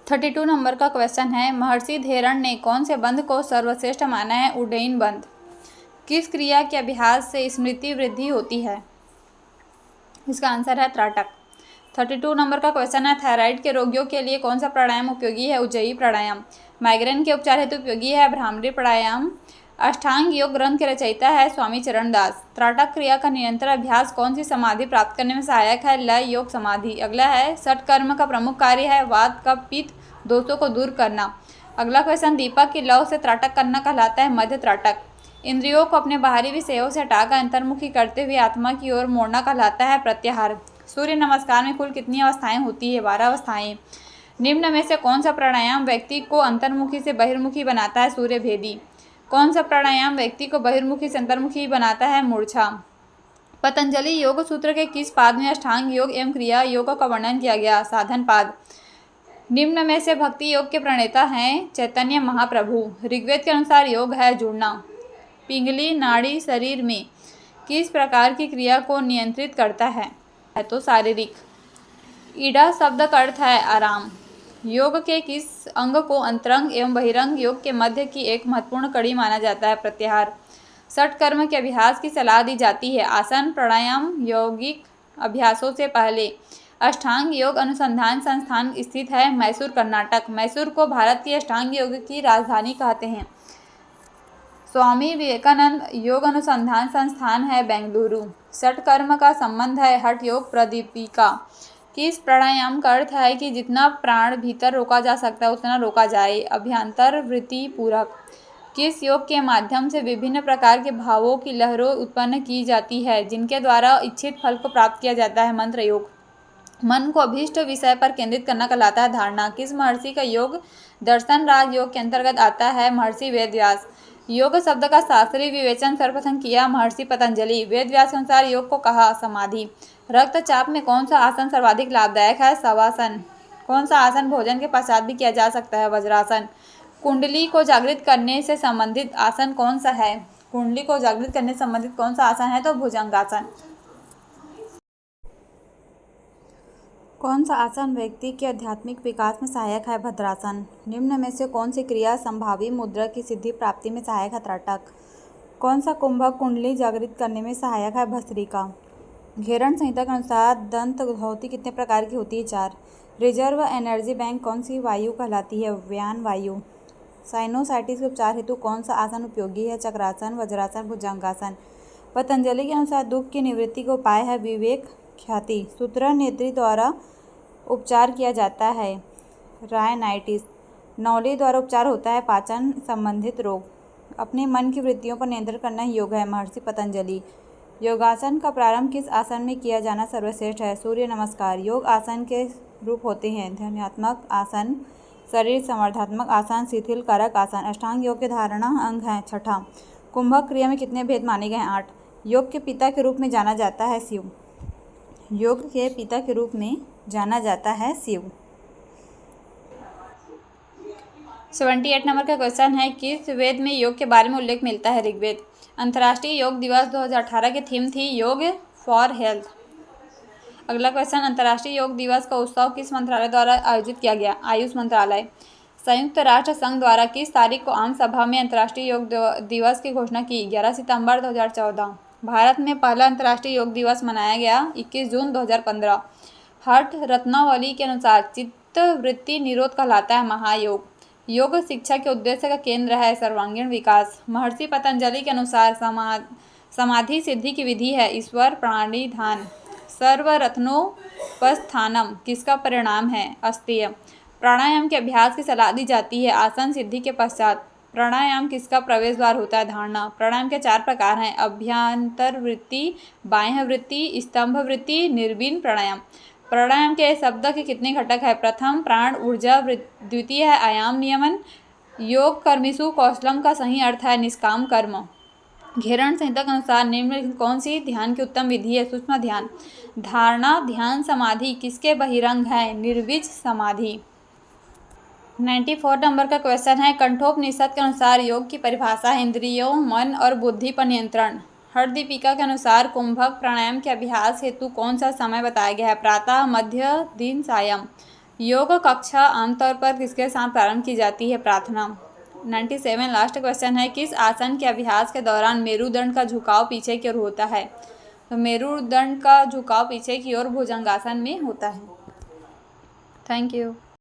32 number का question है, महर्षि धेरण ने कौन से बंध को सर्वश्रेष्ठ माना है? उड्डयन बंध। किस क्रिया के अभ्यास से स्मृति वृद्धि होती है? इसका आंसर है त्राटक। 32 नंबर का क्वेश्चन है, थायराइड के रोगियों के लिए कौन सा प्राणायाम उपयोगी है? उज्जयी प्राणायाम। माइग्रेन के उपचार हेतु उपयोगी है भ्रामरी प्राणायाम। अष्टांग योग ग्रंथ के रचयिता है स्वामी चरणदास। त्राटक क्रिया का निरंतर अभ्यास कौन सी समाधि प्राप्त करने में सहायक है? लय योग समाधि। अगला है, षटकर्म का प्रमुख कार्य है वात कफ पित्त दोषों को दूर करना। अगला क्वेश्चन, दीपक की लौ से त्राटक करना कहलाता है मध्य त्राटक। इंद्रियों को अपने बाहरी विषयों से हटाकर अंतर्मुखी करते हुए आत्मा की ओर मोड़ना कहलाता है प्रत्याहार। सूर्य नमस्कार में कुल कितनी अवस्थाएं होती है? 12 अवस्थाएं। निम्न में से कौन सा प्राणायाम व्यक्ति को अंतर्मुखी से बहिर्मुखी बनाता है? सूर्य भेदी। कौन सा प्राणायाम व्यक्ति को बहिर्मुखी से अंतर्मुखी बनाता है? मूर्छा। पतंजलि योग सूत्र के किस पाद में अष्टांग योग एवं क्रिया योग का वर्णन किया गया? साधन पाद। निम्न में से भक्ति योग के प्रणेता हैं चैतन्य महाप्रभु। ऋग्वेद के अनुसार योग है जुड़ना। पिंगली नाड़ी शरीर में किस प्रकार की क्रिया को नियंत्रित करता है? तो शारीरिक। ईडा शब्द का अर्थ है आराम। योग के किस अंग को अंतरंग एवं बहिरंग योग के मध्य की एक महत्वपूर्ण कड़ी माना जाता है? प्रत्याहार। षटकर्म के अभ्यास की सलाह दी जाती है आसन प्राणायाम यौगिक अभ्यासों से पहले। अष्टांग योग अनुसंधान संस्थान स्थित है मैसूर कर्नाटक। मैसूर को भारत की अष्टांग योग की राजधानी कहते हैं। स्वामी विवेकानंद योग अनुसंधान संस्थान है बेंगलुरु। षटकर्म का संबंध है हठ योग प्रदीपिका। किस प्राणायाम का अर्थ है कि जितना प्राण भीतर रोका जा सकता है उतना रोका जाए? अभ्यंतर वृत्ति पूरक। किस योग के माध्यम से विभिन्न प्रकार के भावों की लहरों उत्पन्न की जाती है जिनके द्वारा इच्छित फल को प्राप्त किया जाता है? मंत्र योग। मन को अभीष्ट विषय पर केंद्रित करना कहलाता है धारणा। किस महर्षि का योग दर्शन राज योग के अंतर्गत आता है? महर्षि वेदव्यास। योग शब्द का शास्त्रीय विवेचन सर्वप्रथम किया महर्षि पतंजलि। वेदव्यास के अनुसार योग को कहा समाधि। रक्तचाप में कौन सा आसन सर्वाधिक लाभदायक है? शवासन। कौन सा आसन भोजन के पश्चात भी किया जा सकता है? वज्रासन। कुंडली को जागृत करने से संबंधित आसन कौन सा है? कुंडली को जागृत करने से संबंधित कौन सा आसन है? तो भुजंगासन। कौन सा आसन व्यक्ति के आध्यात्मिक विकास में सहायक है? भद्रासन। निम्न में से कौन सी क्रिया संभावी मुद्रा की सिद्धि प्राप्ति में सहायक है? त्राटक। कौन सा कुंभक कुंडली जागृत करने में सहायक है? भस्त्रिका। घेरण संहिता के अनुसार दंत धोती कितने प्रकार की होती है? 4। रिजर्व एनर्जी बैंक कौन सी वायु कहलाती है? व्यान वायु। साइनोसाइटिस के उपचार हेतु कौन सा आसन उपयोगी है? चक्रासन वज्रासन भुजंगासन। पतंजलि के अनुसार दुख की निवृत्ति का उपाय है विवेक ख्याति। सूत्र नेत्री द्वारा उपचार किया जाता है रायनाइटिस। नौली द्वारा उपचार होता है पाचन संबंधित रोग। अपने मन की वृत्तियों पर नियंत्रण करना ही योग है महर्षि पतंजलि। योगासन का प्रारंभ किस आसन में किया जाना सर्वश्रेष्ठ है? सूर्य नमस्कार। योग आसन के रूप होते हैं ध्यानात्मक आसन शरीर संवर्धनात्मक आसन शिथिल कारक आसन। अष्टांग योग के धारणा अंग है। 6। कुंभक क्रिया में कितने भेद माने गए हैं? 8। योग के पिता के रूप में जाना जाता है शिव। योग के पिता के रूप में जाना जाता है शिव। 78 नंबर का क्वेश्चन है, किस वेद में योग के बारे में उल्लेख मिलता है? ऋग्वेद। अंतर्राष्ट्रीय योग दिवस 2018 की थीम थी योग फॉर हेल्थ। अगला क्वेश्चन, अंतर्राष्ट्रीय योग दिवस का उत्सव किस मंत्रालय द्वारा आयोजित किया गया? आयुष मंत्रालय। संयुक्त राष्ट्र संघ द्वारा किस तारीख को आम सभा में अंतर्राष्ट्रीय योग दिवस की घोषणा की? 11 सितंबर 2014। भारत में पहला अंतर्राष्ट्रीय योग दिवस मनाया गया 21 जून 2015। हठ रत्नावली के अनुसार चित्त वृत्ति निरोध कहलाता है महायोग। योग शिक्षा के उद्देश्य का केंद्र है सर्वांगीण विकास। महर्षि पतंजलि के अनुसार समाधि सिद्धि की विधि है ईश्वर प्राणी ध्यान। सर्वरत्नोपस्थानम किसका परिणाम है? अस्तेय। प्राणायाम के अभ्यास की सलाह दी जाती है आसन सिद्धि के पश्चात। प्राणायाम किसका प्रवेश द्वार होता है? धारणा। प्राणायाम के 4 प्रकार हैं अभ्यंतर वृत्ति बाह्य वृत्ति स्तंभ वृत्ति निर्विण प्राणायाम। प्राणायाम के शब्द के कितने घटक है? प्रथम प्राण ऊर्जा द्वितीय है आयाम नियमन। योग कर्मिसु कौशलम का सही अर्थ है निष्काम कर्म। घेरण संहिता के अनुसार निम्नलिखित कौन सी ध्यान की उत्तम विधि है? सूक्ष्म ध्यान। धारणा ध्यान समाधि किसके बहिरंग है? निर्विज समाधि। 94 नंबर का क्वेश्चन है, कंठोपनिषद के अनुसार योग की परिभाषा है इंद्रियों मन और बुद्धि पर नियंत्रण। हरदीपिका के अनुसार कुंभक प्राणायाम के अभ्यास हेतु कौन सा समय बताया गया है? प्रातः मध्य दिन सायं। योग कक्षा आमतौर पर किसके साथ प्रारंभ की जाती है? प्रार्थना। 97 लास्ट क्वेश्चन है, किस आसन के अभ्यास के दौरान मेरुदंड का झुकाव पीछे की ओर होता है? तो मेरुदंड का झुकाव पीछे की ओर भुजंगासन में होता है। Thank you.